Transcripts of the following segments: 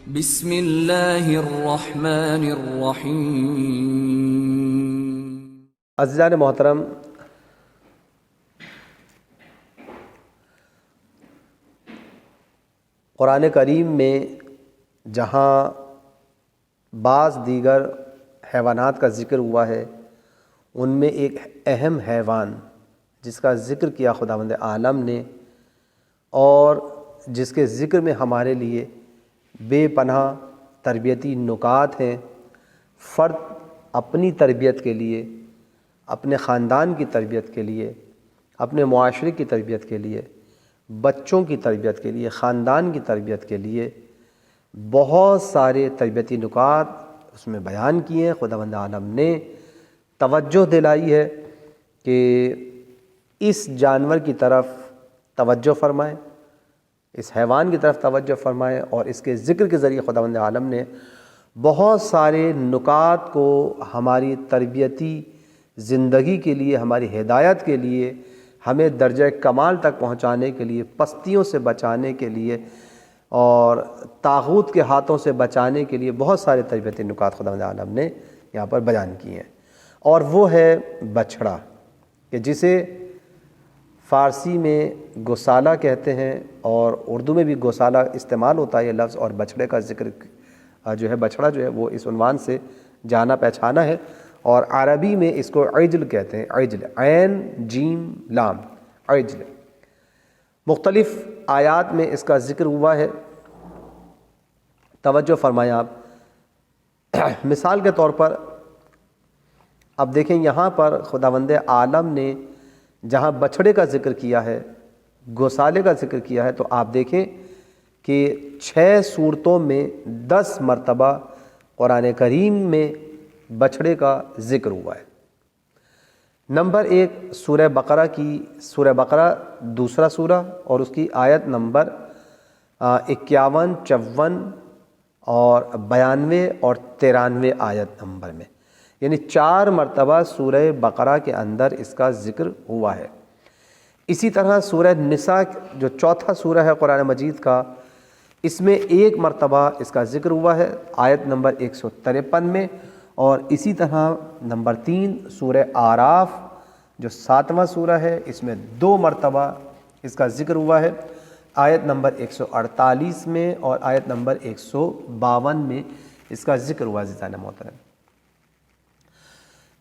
بسم اللہ الرحمن الرحیم۔ عزیزان محترم، قرآن کریم میں جہاں بعض دیگر حیوانات کا ذکر ہوا ہے، ان میں ایک اہم حیوان جس کا ذکر کیا خداوند عالم نے اور جس کے ذکر میں ہمارے لیے بے پناہ تربیتی نکات ہیں، فرد اپنی تربیت کے لیے، اپنے خاندان کی تربیت کے لیے، اپنے معاشرے کی تربیت کے لیے، بچوں کی تربیت کے لیے، خاندان کی تربیت کے لیے بہت سارے تربیتی نکات اس میں بیان کیے ہیں۔ خداوند عالم نے توجہ دلائی ہے کہ اس جانور کی طرف توجہ فرمائیں، اس حیوان کی طرف توجہ فرمائیں، اور اس کے ذکر کے ذریعے خداوند عالم نے بہت سارے نکات کو ہماری تربیتی زندگی کے لیے، ہماری ہدایت کے لیے، ہمیں درجہ کمال تک پہنچانے کے لیے، پستیوں سے بچانے کے لیے اور طاغوت کے ہاتھوں سے بچانے کے لیے بہت سارے تربیتی نکات خداوند عالم نے یہاں پر بیان کیے ہیں۔ اور وہ ہے بچھڑا، کہ جسے فارسی میں گوسالہ کہتے ہیں اور اردو میں بھی گوسالہ استعمال ہوتا ہے یہ لفظ، اور بچھڑے کا ذکر جو ہے، بچھڑا جو ہے وہ اس عنوان سے جانا پہچانا ہے، اور عربی میں اس کو عجل کہتے ہیں، عجل، عین جیم لام، عجل۔ مختلف آیات میں اس کا ذکر ہوا ہے، توجہ فرمائیں آپ۔ مثال کے طور پر اب دیکھیں، یہاں پر خداوند عالم نے جہاں بچھڑے کا ذکر کیا ہے، گوسالے کا ذکر کیا ہے، تو آپ دیکھیں کہ 6 سورتوں میں 10 مرتبہ قرآن کریم میں بچھڑے کا ذکر ہوا ہے۔ نمبر 1 سورہ بقرہ کی، سورہ بقرہ دوسرا سورہ اور اس کی آیت نمبر 51، 54 اور 92 اور 93 آیت نمبر میں، یعنی 4 مرتبہ سورہ بقرہ کے اندر اس کا ذکر ہوا ہے۔ اسی طرح سورہ نساء جو چوتھا سورہ ہے قرآن مجید کا، اس میں 1 مرتبہ اس کا ذکر ہوا ہے آیت نمبر 153 میں، اور اسی طرح نمبر 3 سورہ اعراف جو 7واں سورہ ہے، اس میں 2 مرتبہ اس کا ذکر ہوا ہے آیت نمبر 148 میں اور آیت نمبر 152 میں اس کا ذکر ہوا عزیزان محترم۔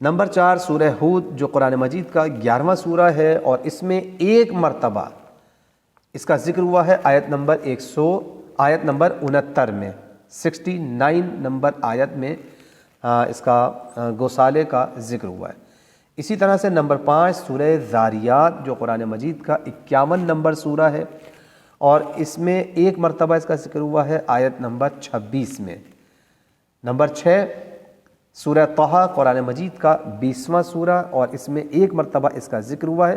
نمبر 4 سورہ ہود جو قرآن مجید کا 11واں سورہ ہے، اور اس میں 1 مرتبہ اس کا ذکر ہوا ہے آیت نمبر 69 میں، 69 نمبر آیت میں اس کا گوسالے کا ذکر ہوا ہے۔ اسی طرح سے نمبر 5 سورہ ذاریات جو قرآن مجید کا 51 نمبر سورہ ہے، اور اس میں 1 مرتبہ اس کا ذکر ہوا ہے آیت نمبر 26 میں۔ نمبر 6 سورہ طٰہٰ قرآن مجید کا 20واں سورہ، اور اس میں 1 مرتبہ اس کا ذکر ہوا ہے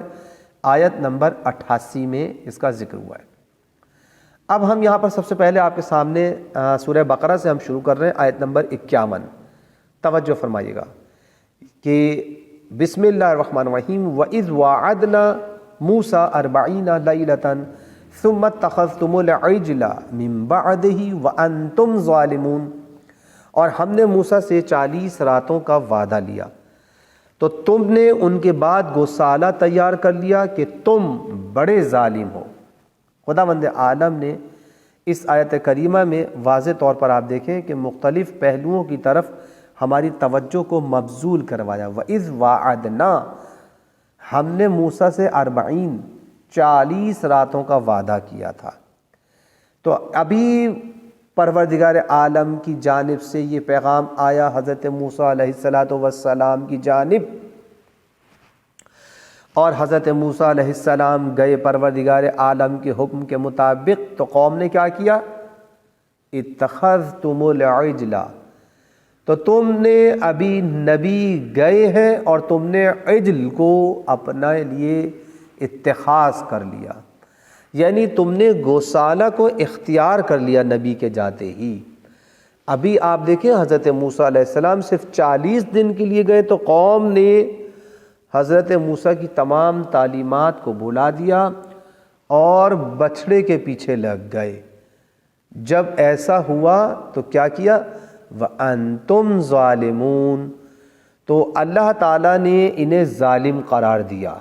آیت نمبر 88 میں اس کا ذکر ہوا ہے۔ اب ہم یہاں پر سب سے پہلے آپ کے سامنے سورہ بقرہ سے ہم شروع کر رہے ہیں، آیت نمبر 51۔ توجہ فرمائیے گا کہ بسم اللہ الرحمن الرحیم، وَإِذْ وَعَدْنَا مُوسَىٰ 40 لَيْلَةً ثُمَّ اتَّخَذْتُمُ الْعِجْلَ مِن بَعْدِهِ وَأَنْتُمْ ظَالِمُونَ، اور ہم نے موسیٰ سے 40 راتوں کا وعدہ لیا، تو تم نے ان کے بعد گوسالہ تیار کر لیا کہ تم بڑے ظالم ہو۔ خداوند عالم نے اس آیت کریمہ میں واضح طور پر آپ دیکھیں کہ مختلف پہلوؤں کی طرف ہماری توجہ کو مبذول کروایا۔ وَإِذْ وَعَدْنَا، ہم نے موسیٰ سے 40 راتوں کا وعدہ کیا تھا۔ تو ابھی پروردگار عالم کی جانب سے یہ پیغام آیا حضرت موسیٰ علیہ السلام کی جانب، اور حضرت موسیٰ علیہ السلام گئے پروردگار عالم کے حکم کے مطابق، تو قوم نے کیا کیا؟ اتخذتم العجل، تو تم نے ابھی نبی گئے ہیں اور تم نے عجل کو اپنے لیے اتخاذ کر لیا، یعنی تم نے گوسالہ کو اختیار کر لیا نبی کے جاتے ہی۔ ابھی آپ دیکھیں حضرت موسیٰ علیہ السلام صرف 40 دن کے لیے گئے، تو قوم نے حضرت موسیٰ کی تمام تعلیمات کو بھلا دیا اور بچھڑے کے پیچھے لگ گئے۔ جب ایسا ہوا تو کیا کیا؟ وَأَنْتُمْ ظَالِمُونَ، تو اللہ تعالیٰ نے انہیں ظالم قرار دیا۔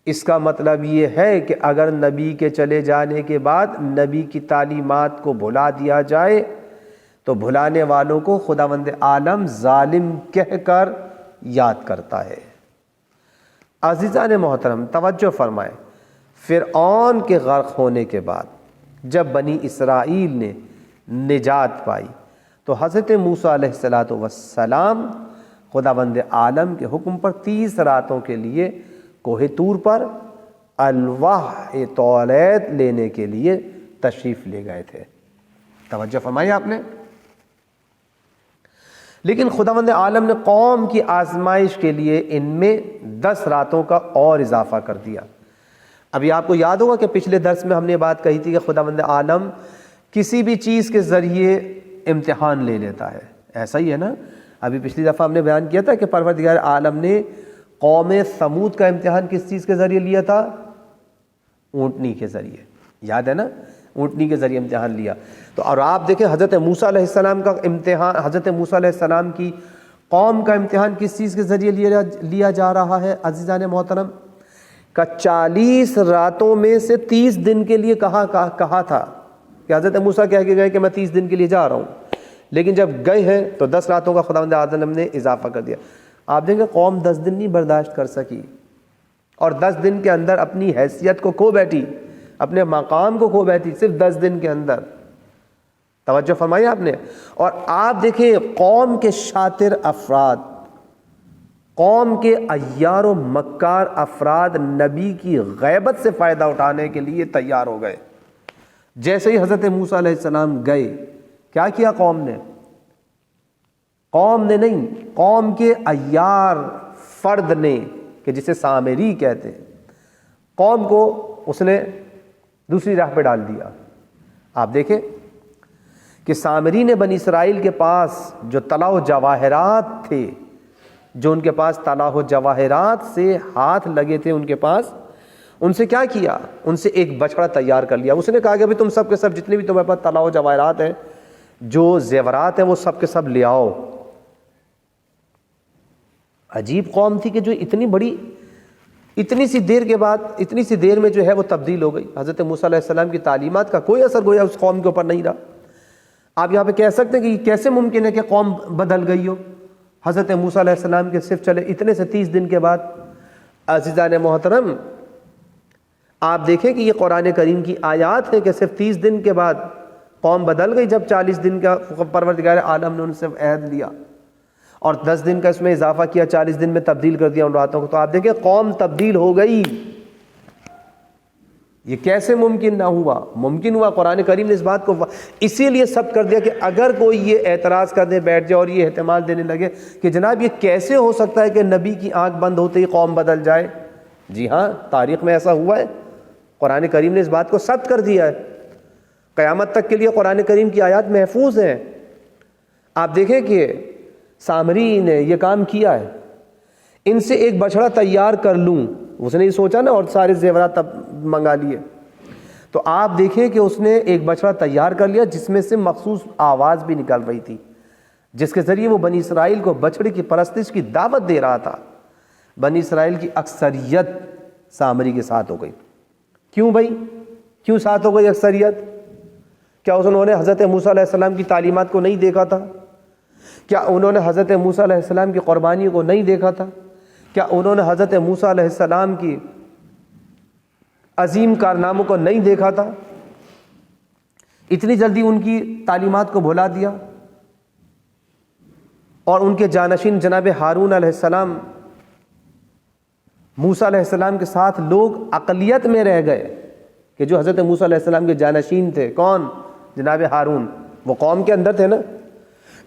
اس کا مطلب یہ ہے کہ اگر نبی کے چلے جانے کے بعد نبی کی تعلیمات کو بھلا دیا جائے تو بھلانے والوں کو خداوند عالم ظالم کہہ کر یاد کرتا ہے۔ عزیزان محترم توجہ فرمائیں، فرعون کے غرق ہونے کے بعد جب بنی اسرائیل نے نجات پائی تو حضرت موسیٰ علیہ السلام خداوند عالم کے حکم پر 30 راتوں کے لیے کوہ طور پر الواح توریت لینے کے لیے تشریف لے گئے تھے۔ توجہ فرمائی آپ نے۔ لیکن خداوند عالم نے قوم کی آزمائش کے لیے ان میں 10 راتوں کا اور اضافہ کر دیا۔ ابھی آپ کو یاد ہوگا کہ پچھلے درس میں ہم نے بات کہی تھی کہ خداوند عالم کسی بھی چیز کے ذریعے امتحان لے لیتا ہے، ایسا ہی ہے نا؟ ابھی پچھلی دفعہ ہم نے بیان کیا تھا کہ پروردگار عالم نے قوم ثمود کا امتحان کس چیز کے ذریعے لیا تھا؟ اونٹنی کے ذریعے، یاد ہے نا؟ اونٹنی کے ذریعے امتحان لیا۔ تو اور آپ دیکھیں حضرت موسیٰ علیہ السلام کا امتحان، حضرت موسیٰ علیہ السلام کی قوم کا امتحان کس چیز کے ذریعے لیا جا رہا ہے عزیزان محترم؟ کہ 40 راتوں میں سے 30 دن کے لیے کہا تھا کہ حضرت موسیٰ کہہ کے گئے کہ میں 30 دن کے لیے جا رہا ہوں، لیکن جب گئے ہیں تو 10 راتوں کا خداوند عالم نے اضافہ کر دیا۔ آپ دیکھیں قوم 10 دن نہیں برداشت کر سکی اور 10 دن کے اندر اپنی حیثیت کو کھو بیٹھی، اپنے مقام کو کھو بیٹھی، صرف 10 دن کے اندر۔ توجہ فرمائی آپ نے۔ اور آپ دیکھیں قوم کے شاطر افراد، قوم کے عیار و مکار افراد نبی کی غیبت سے فائدہ اٹھانے کے لیے تیار ہو گئے۔ جیسے ہی حضرت موسیٰ علیہ السلام گئے، کیا کیا قوم نے نہیں، قوم کے عیار فرد نے، کہ جسے سامری کہتے ہیں، قوم کو اس نے دوسری راہ پہ ڈال دیا۔ آپ دیکھیں کہ سامری نے بنی اسرائیل کے پاس جو طلا و جواہرات تھے، جو ان کے پاس طلا و جواہرات سے ہاتھ لگے تھے، ان کے پاس ان سے کیا کیا؟ ان سے ایک بچڑا تیار کر لیا۔ اس نے کہا کہ تم سب کے سب جتنے بھی تمہارے پاس طلا و جواہرات ہیں، جو زیورات ہیں، وہ سب کے سب لے آؤ۔ عجیب قوم تھی کہ جو اتنی سی دیر میں جو ہے وہ تبدیل ہو گئی۔ حضرت موسیٰ علیہ السلام کی تعلیمات کا کوئی اثر گویا اس قوم کے اوپر نہیں رہا۔ آپ یہاں پہ کہہ سکتے ہیں کہ یہ کیسے ممکن ہے کہ قوم بدل گئی ہو؟ حضرت موسیٰ علیہ السلام کے صرف چلے اتنے سے 30 دن کے بعد عزیزان محترم آپ دیکھیں کہ یہ قرآن کریم کی آیات ہے کہ صرف 30 دن کے بعد قوم بدل گئی، جب 40 دن کا پروردگار عالم نے ان سے عہد لیا اور 10 دن کا اس میں اضافہ کیا، 40 دن میں تبدیل کر دیا ان راتوں کو۔ تو آپ دیکھیں قوم تبدیل ہو گئی۔ یہ کیسے ممکن نہ ہوا؟ ممکن ہوا، قرآن کریم نے اس بات کو اسی لیے ثبت کر دیا کہ اگر کوئی یہ اعتراض کرنے بیٹھ جائے اور یہ احتمال دینے لگے کہ جناب یہ کیسے ہو سکتا ہے کہ نبی کی آنکھ بند ہوتے ہی قوم بدل جائے، جی ہاں تاریخ میں ایسا ہوا ہے۔ قرآن کریم نے اس بات کو ثبت کر دیا ہے، قیامت تک کے لیے قرآن کریم کی آیات محفوظ ہیں۔ آپ دیکھیں کہ سامری نے یہ کام کیا ہے، ان سے ایک بچڑا تیار کر لوں، اس نے یہ سوچا نا، اور سارے زیورات تب منگا لیے۔ تو آپ دیکھیں کہ اس نے ایک بچڑا تیار کر لیا جس میں سے مخصوص آواز بھی نکل رہی تھی، جس کے ذریعے وہ بنی اسرائیل کو بچڑے کی پرستش کی دعوت دے رہا تھا۔ بنی اسرائیل کی اکثریت سامری کے ساتھ ہو گئی۔ کیوں بھائی؟ کیوں ساتھ ہو گئی اکثریت؟ کیا انہوں نے حضرت موسیٰ علیہ السلام کی تعلیمات کو نہیں دیکھا تھا؟ کیا انہوں نے حضرت موسیٰ علیہ السلام کی قربانیوں کو نہیں دیکھا تھا؟ کیا انہوں نے حضرت موسیٰ علیہ السلام کی عظیم کارناموں کو نہیں دیکھا تھا؟ اتنی جلدی ان کی تعلیمات کو بھلا دیا اور ان کے جانشین جناب ہارون علیہ السلام، موسیٰ علیہ السلام کے ساتھ لوگ اقلیت میں رہ گئے کہ جو حضرت موسیٰ علیہ السلام کے جانشین تھے۔ کون؟ جناب ہارون، وہ قوم کے اندر تھے نا۔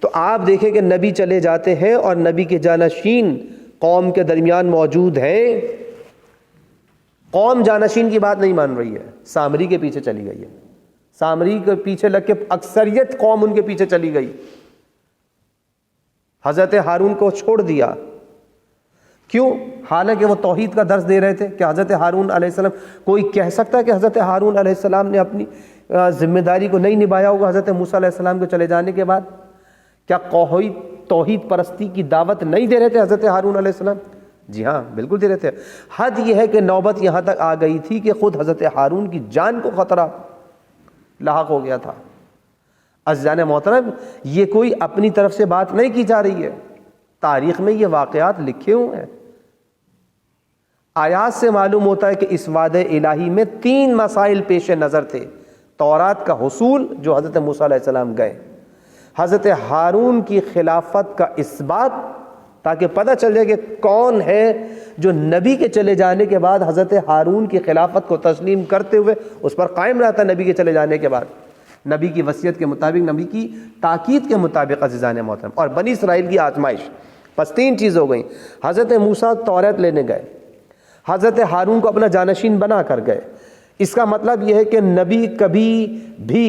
تو آپ دیکھیں کہ نبی چلے جاتے ہیں اور نبی کے جانشین قوم کے درمیان موجود ہیں، قوم جانشین کی بات نہیں مان رہی ہے، سامری کے پیچھے چلی گئی ہے، سامری کے پیچھے لگ کے اکثریت قوم ان کے پیچھے چلی گئی، حضرت ہارون کو چھوڑ دیا۔ کیوں؟ حالانکہ وہ توحید کا درس دے رہے تھے کہ حضرت ہارون علیہ السلام، کوئی کہہ سکتا ہے کہ حضرت ہارون علیہ السلام نے اپنی ذمہ داری کو نہیں نبھایا ہوگا حضرت موسیٰ علیہ السلام کے چلے جانے کے بعد؟ کیا توحید پرستی کی دعوت نہیں دے رہے تھے حضرت ہارون علیہ السلام؟ جی ہاں، بالکل دے رہے تھے۔ حد یہ ہے کہ نوبت یہاں تک آ گئی تھی کہ خود حضرت ہارون کی جان کو خطرہ لاحق ہو گیا تھا۔ عزیزان محترم، یہ کوئی اپنی طرف سے بات نہیں کی جا رہی ہے، تاریخ میں یہ واقعات لکھے ہوئے ہیں۔ آیات سے معلوم ہوتا ہے کہ اس وعدہ الہی میں 3 مسائل پیش نظر تھے۔ تورات کا حصول، جو حضرت موسیٰ علیہ السلام گئے، حضرت ہارون کی خلافت کا اثبات، تاکہ پتہ چل جائے کہ کون ہے جو نبی کے چلے جانے کے بعد حضرت ہارون کی خلافت کو تسلیم کرتے ہوئے اس پر قائم رہتا نبی کے چلے جانے کے بعد، نبی کی وصیت کے مطابق، نبی کی تاکید کے مطابق۔ عزیزان محترم، اور بنی اسرائیل کی آزمائش، بس 3 چیز ہو گئیں۔ حضرت موسیٰ تورات لینے گئے، حضرت ہارون کو اپنا جانشین بنا کر گئے۔ اس کا مطلب یہ ہے کہ نبی کبھی بھی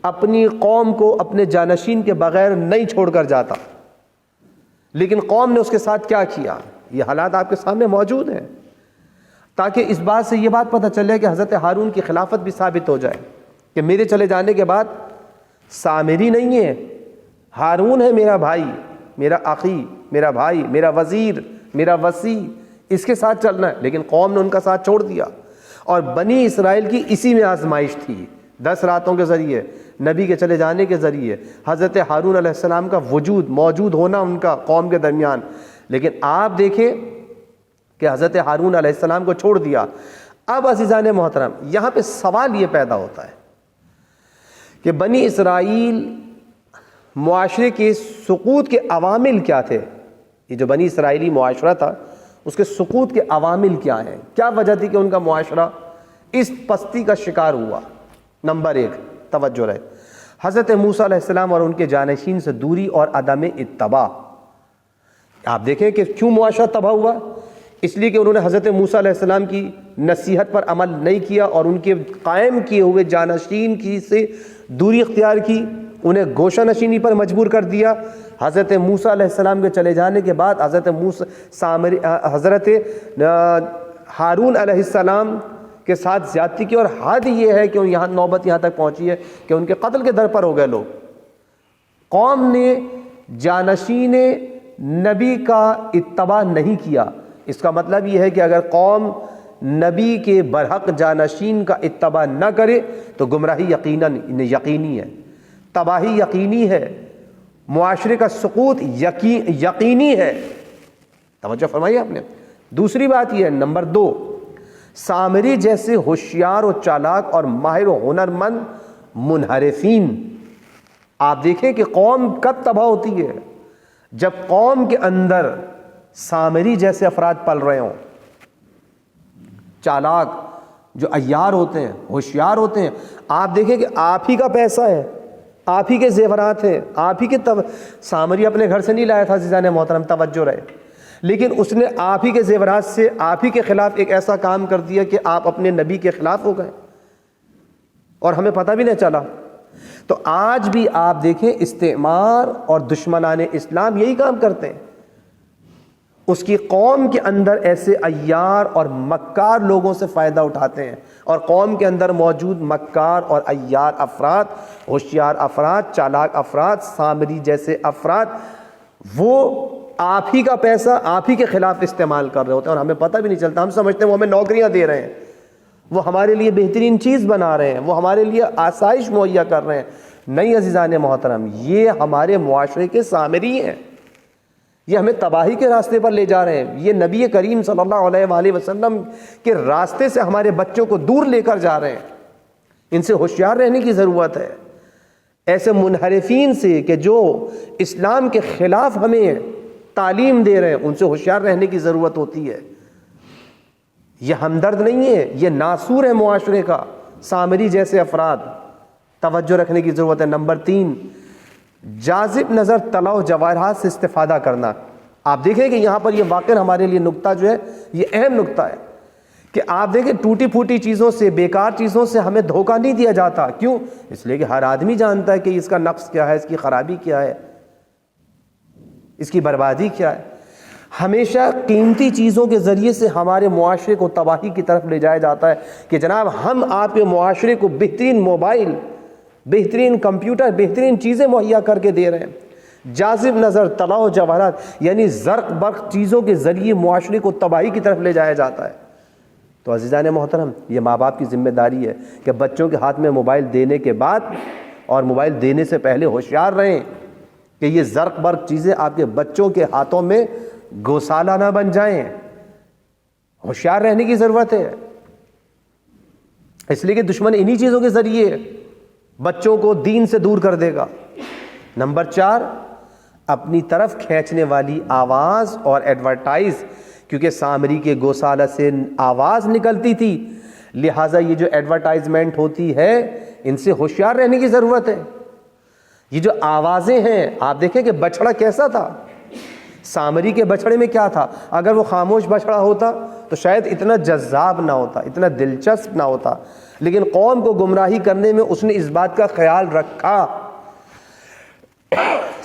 اپنی قوم کو اپنے جانشین کے بغیر نہیں چھوڑ کر جاتا، لیکن قوم نے اس کے ساتھ کیا کیا، یہ حالات آپ کے سامنے موجود ہیں، تاکہ اس بات سے یہ بات پتہ چلے کہ حضرت ہارون کی خلافت بھی ثابت ہو جائے کہ میرے چلے جانے کے بعد سامری نہیں ہے، ہارون ہے میرا بھائی، میرا اخی، میرا بھائی، میرا وزیر، میرا وصی، اس کے ساتھ چلنا ہے۔ لیکن قوم نے ان کا ساتھ چھوڑ دیا، اور بنی اسرائیل کی اسی میں آزمائش تھی، 10 راتوں کے ذریعے، نبی کے چلے جانے کے ذریعے، حضرت ہارون علیہ السلام کا موجود ہونا ان کا قوم کے درمیان۔ لیکن آپ دیکھیں کہ حضرت ہارون علیہ السلام کو چھوڑ دیا۔ اب عزیزان محترم، یہاں پہ سوال یہ پیدا ہوتا ہے کہ بنی اسرائیل معاشرے کے سقوط کے عوامل کیا تھے؟ یہ جو بنی اسرائیلی معاشرہ تھا، اس کے سقوط کے عوامل کیا ہیں؟ کیا وجہ تھی کہ ان کا معاشرہ اس پستی کا شکار ہوا؟ نمبر 1، توجہ رہے، حضرت موسیٰ علیہ السلام اور ان کے جانشین سے دوری اور عدم اتباع۔ آپ دیکھیں کہ کیوں معاشرہ تباہ ہوا؟ اس لیے کہ انہوں نے حضرت موسیٰ علیہ السلام کی نصیحت پر عمل نہیں کیا، اور ان کے قائم کیے ہوئے جانشین کی سے دوری اختیار کی، انہیں گوشہ نشینی پر مجبور کر دیا۔ حضرت موسیٰ علیہ السلام کے چلے جانے کے بعد حضرت ہارون علیہ السلام کے ساتھ زیادتی کی، اور حد یہ ہے کہ نوبت یہاں تک پہنچی ہے کہ ان کے قتل کے در پر ہو گئے لوگ۔ قوم نے جانشین نبی کا اتباع نہیں کیا۔ اس کا مطلب یہ ہے کہ اگر قوم نبی کے برحق جانشین کا اتباع نہ کرے تو گمراہی یقینی ہے، تباہی یقینی ہے، معاشرے کا سقوط یقینی ہے۔ توجہ فرمائیے آپ نے۔ دوسری بات یہ ہے، نمبر 2، سامری جیسے ہوشیار و چالاک اور ماہر و ہنرمند منحرفین۔ آپ دیکھیں کہ قوم کب تباہ ہوتی ہے؟ جب قوم کے اندر سامری جیسے افراد پل رہے ہوں، چالاک، جو عیار ہوتے ہیں، ہوشیار ہوتے ہیں۔ آپ دیکھیں کہ آپ ہی کا پیسہ ہے، آپ ہی کے زیورات ہیں، آپ ہی کے سامری اپنے گھر سے نہیں لایا تھا عزیزان محترم، توجہ رہے، لیکن اس نے آپ ہی کے زیورات سے آپ ہی کے خلاف ایک ایسا کام کر دیا کہ آپ اپنے نبی کے خلاف ہو گئے اور ہمیں پتہ بھی نہیں چلا۔ تو آج بھی آپ دیکھیں استعمار اور دشمنان اسلام یہی کام کرتے ہیں، اس کی قوم کے اندر ایسے عیار اور مکار لوگوں سے فائدہ اٹھاتے ہیں، اور قوم کے اندر موجود مکار اور عیار افراد، ہوشیار افراد، چالاک افراد، سامری جیسے افراد، وہ آپ ہی کا پیسہ آپ ہی کے خلاف استعمال کر رہے ہوتے ہیں، اور ہمیں پتہ بھی نہیں چلتا۔ ہم سمجھتے ہیں وہ ہمیں نوکریاں دے رہے ہیں، وہ ہمارے لیے بہترین چیز بنا رہے ہیں، وہ ہمارے لیے آسائش مہیا کر رہے ہیں۔ نہیں عزیزان محترم، یہ ہمارے معاشرے کے سامری ہیں، یہ ہمیں تباہی کے راستے پر لے جا رہے ہیں، یہ نبی کریم صلی اللہ علیہ وآلہ وسلم کے راستے سے ہمارے بچوں کو دور لے کر جا رہے ہیں۔ ان سے ہوشیار رہنے کی ضرورت ہے، ایسے منحرفین سے کہ جو اسلام کے خلاف ہمیں تعلیم دے رہے ہیں، ان سے ہوشیار رہنے کی ضرورت ہوتی ہے۔ یہ ہمدرد نہیں ہے، یہ ناصور ہے معاشرے کا، سامری جیسے افراد۔ توجہ رکھنے کی ضرورت ہے۔ نمبر 3، جاذب نظر طلا و جواہرات سے استفادہ کرنا۔ آپ دیکھیں کہ یہاں پر یہ واقعہ ہمارے لیے نقطہ جو ہے یہ اہم نقطہ ہے کہ آپ دیکھیں ٹوٹی پھوٹی چیزوں سے، بیکار چیزوں سے ہمیں دھوکہ نہیں دیا جاتا۔ کیوں؟ اس لیے کہ ہر آدمی جانتا ہے کہ اس کا نقص کیا ہے، اس کی خرابی کیا ہے، اس کی بربادی کیا ہے۔ ہمیشہ قیمتی چیزوں کے ذریعے سے ہمارے معاشرے کو تباہی کی طرف لے جایا جاتا ہے کہ جناب ہم آپ کے معاشرے کو بہترین موبائل، بہترین کمپیوٹر، بہترین چیزیں مہیا کر کے دے رہے ہیں، جاذب نظر طلا و جواہرات یعنی زرق برق چیزوں کے ذریعے معاشرے کو تباہی کی طرف لے جایا جاتا ہے۔ تو عزیزان محترم، یہ ماں باپ کی ذمہ داری ہے کہ بچوں کے ہاتھ میں موبائل دینے کے بعد اور موبائل دینے سے پہلے ہوشیار رہیں کہ یہ زرق برق چیزیں آپ کے بچوں کے ہاتھوں میں گوسالہ نہ بن جائیں۔ ہوشیار رہنے کی ضرورت ہے، اس لیے کہ دشمن انہی چیزوں کے ذریعے بچوں کو دین سے دور کر دے گا۔ نمبر 4، اپنی طرف کھینچنے والی آواز اور ایڈورٹائز، کیونکہ سامری کے گوسالہ سے آواز نکلتی تھی، لہٰذا یہ جو ایڈورٹائزمنٹ ہوتی ہے ان سے ہوشیار رہنے کی ضرورت ہے۔ یہ جو آوازیں ہیں، آپ دیکھیں کہ بچڑا کیسا تھا، سامری کے بچڑے میں کیا تھا؟ اگر وہ خاموش بچڑا ہوتا تو شاید اتنا جذاب نہ ہوتا، اتنا دلچسپ نہ ہوتا، لیکن قوم کو گمراہی کرنے میں اس نے اس بات کا خیال رکھا،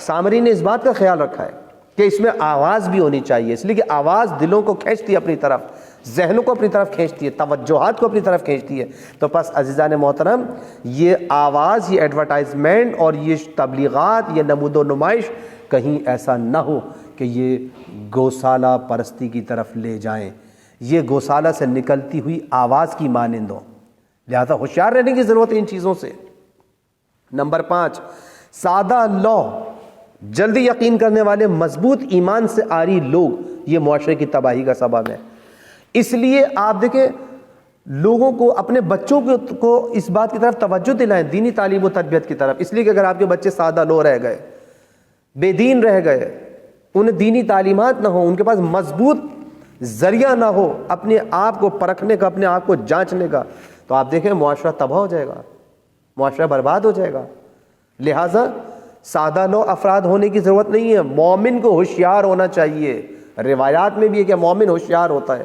سامری نے اس بات کا خیال رکھا ہے کہ اس میں آواز بھی ہونی چاہیے، اس لیے کہ آواز دلوں کو کھینچتی ہے اپنی طرف، ذہنوں کو اپنی طرف کھینچتی ہے، توجہات کو اپنی طرف کھینچتی ہے۔ تو پس عزیزان محترم، یہ آواز، یہ ایڈورٹائزمنٹ اور یہ تبلیغات، یہ نمود و نمائش کہیں ایسا نہ ہو کہ یہ گوسالہ پرستی کی طرف لے جائیں، یہ گوسالہ سے نکلتی ہوئی آواز کی مانند ہو، لہذا ہوشیار رہنے کی ضرورت ہے ان چیزوں سے۔ نمبر 5، سادہ لو، جلدی یقین کرنے والے، مضبوط ایمان سے عاری لوگ یہ معاشرے کی تباہی کا سبب ہے۔ اس لیے آپ دیکھیں لوگوں کو، اپنے بچوں کو اس بات کی طرف توجہ دلائیں، دینی تعلیم و تربیت کی طرف، اس لیے کہ اگر آپ کے بچے سادہ لو رہ گئے، بے دین رہ گئے، انہیں دینی تعلیمات نہ ہو، ان کے پاس مضبوط ذریعہ نہ ہو اپنے آپ کو پرکھنے کا، اپنے آپ کو جانچنے کا، تو آپ دیکھیں معاشرہ تباہ ہو جائے گا، معاشرہ برباد ہو جائے گا۔ لہٰذا سادہ لو افراد ہونے کی ضرورت نہیں ہے، مومن کو ہوشیار ہونا چاہیے۔ روایات میں بھی ہے کہ مومن ہوشیار ہوتا ہے،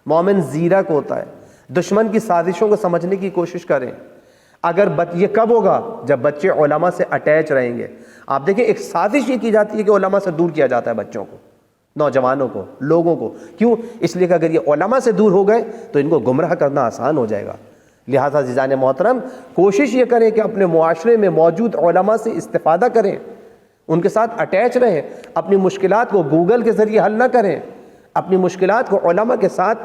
مومن زیرک ہوتا ہے، دشمن کی سازشوں کو سمجھنے کی کوشش کریں۔ اگر یہ کب ہوگا؟ جب بچے علماء سے اٹیچ رہیں گے۔ آپ دیکھیں ایک سازش یہ کی جاتی ہے کہ علماء سے دور کیا جاتا ہے بچوں کو، نوجوانوں کو، لوگوں کو، کیوں؟ اس لیے کہ اگر یہ علماء سے دور ہو گئے تو ان کو گمراہ کرنا آسان ہو جائے گا۔ لہٰذا عزیزان محترم، کوشش یہ کریں کہ اپنے معاشرے میں موجود علماء سے استفادہ کریں، ان کے ساتھ اٹیچ رہیں، اپنی مشکلات کو گوگل کے ذریعے حل نہ کریں، اپنی مشکلات کو علماء کے ساتھ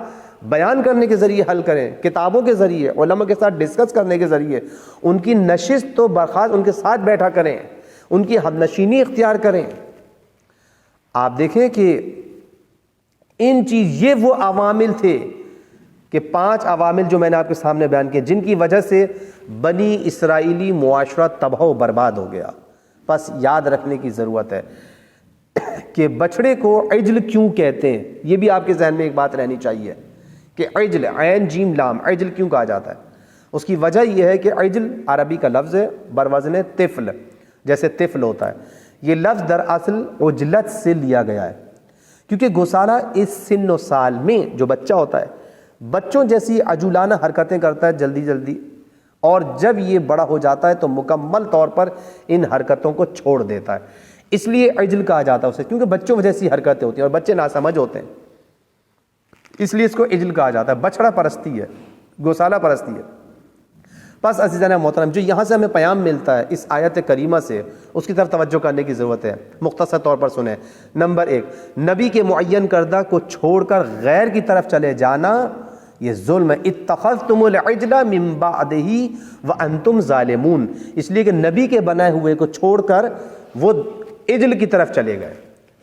بیان کرنے کے ذریعے حل کریں، کتابوں کے ذریعے، علماء کے ساتھ ڈسکس کرنے کے ذریعے، ان کی نشست و برخاست، ان کے ساتھ بیٹھا کریں، ان کی ہم نشینی اختیار کریں۔ آپ دیکھیں کہ یہ وہ عوامل تھے کہ 5 عوامل جو میں نے آپ کے سامنے بیان کیے، جن کی وجہ سے بنی اسرائیلی معاشرہ تباہ و برباد ہو گیا۔ بس یاد رکھنے کی ضرورت ہے کہ بچڑے کو عجل کیوں کہتے ہیں، یہ بھی آپ کے ذہن میں ایک بات رہنی چاہیے کہ عجل، عین جیم لام، عجل کیوں کہا جاتا ہے؟ اس کی وجہ یہ ہے کہ عجل عربی کا لفظ ہے بروزن طفل، جیسے طفل ہوتا ہے، یہ لفظ دراصل عجلت سے لیا گیا ہے، کیونکہ گوسالہ اس سن و سال میں جو بچہ ہوتا ہے بچوں جیسی عجولانہ حرکتیں کرتا ہے جلدی جلدی، اور جب یہ بڑا ہو جاتا ہے تو مکمل طور پر ان حرکتوں کو چھوڑ دیتا ہے، اس لیے عجل کہا جاتا ہے اسے، کیونکہ بچوں جیسی حرکتیں ہوتی ہیں اور بچے ناسمجھ ہوتے ہیں، اس لیے اس کو عجل کہا جاتا ہے۔ بچڑا پرستی ہے، گوسالہ پرستی ہے۔ بس عزیزان محترم، جو یہاں سے ہمیں پیام ملتا ہے اس آیت کریمہ سے، اس کی طرف توجہ کرنے کی ضرورت ہے، مختصر طور پر سنیں۔ نمبر 1، نبی کے معین کردہ کو چھوڑ کر غیر کی طرف چلے جانا یہ ظلم ہے۔ اتخذتم العجل من بعدہ وانتم ظالمون، اس لیے کہ نبی کے بنائے ہوئے کو چھوڑ کر وہ عجل کی طرف چلے گئے،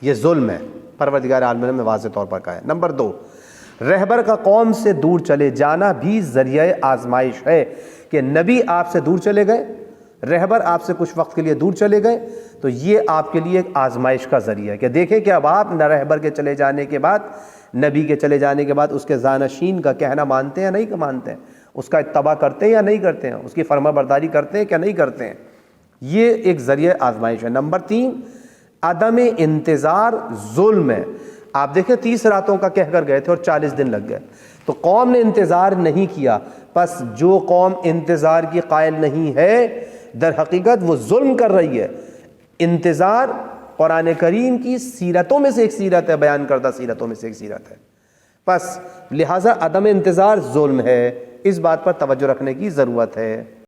یہ ظلم ہے، پروردگار عالمین نے واضح طور پر کہا ہے۔ نمبر 2، رہبر کا قوم سے دور چلے جانا بھی ذریعہ آزمائش ہے، کہ نبی آپ سے دور چلے گئے، رہبر آپ سے کچھ وقت کے لیے دور چلے گئے، تو یہ آپ کے لیے ایک آزمائش کا ذریعہ ہے کہ دیکھیں کہ اب آپ نہ رہبر کے چلے جانے کے بعد، نبی کے چلے جانے کے بعد اس کے جانشین کا کہنا مانتے ہیں یا نہیں مانتے ہیں، اس کا اتباع کرتے ہیں یا نہیں کرتے ہیں، اس کی فرما برداری کرتے ہیں کہ نہیں کرتے ہیں، یہ ایک ذریعہ آزمائش ہے۔ نمبر 3، عدم انتظار ظلم ہے۔ آپ دیکھیں 30 راتوں کا کہہ کر گئے تھے اور 40 دن لگ گئے، تو قوم نے انتظار نہیں کیا، پس جو قوم انتظار کی قائل نہیں ہے در حقیقت وہ ظلم کر رہی ہے۔ انتظار قرآن کریم کی سیرتوں میں سے ایک سیرت ہے، بیان کردہ سیرتوں میں سے ایک سیرت ہے. بس لہٰذا عدم انتظار ظلم ہے، اس بات پر توجہ رکھنے کی ضرورت ہے.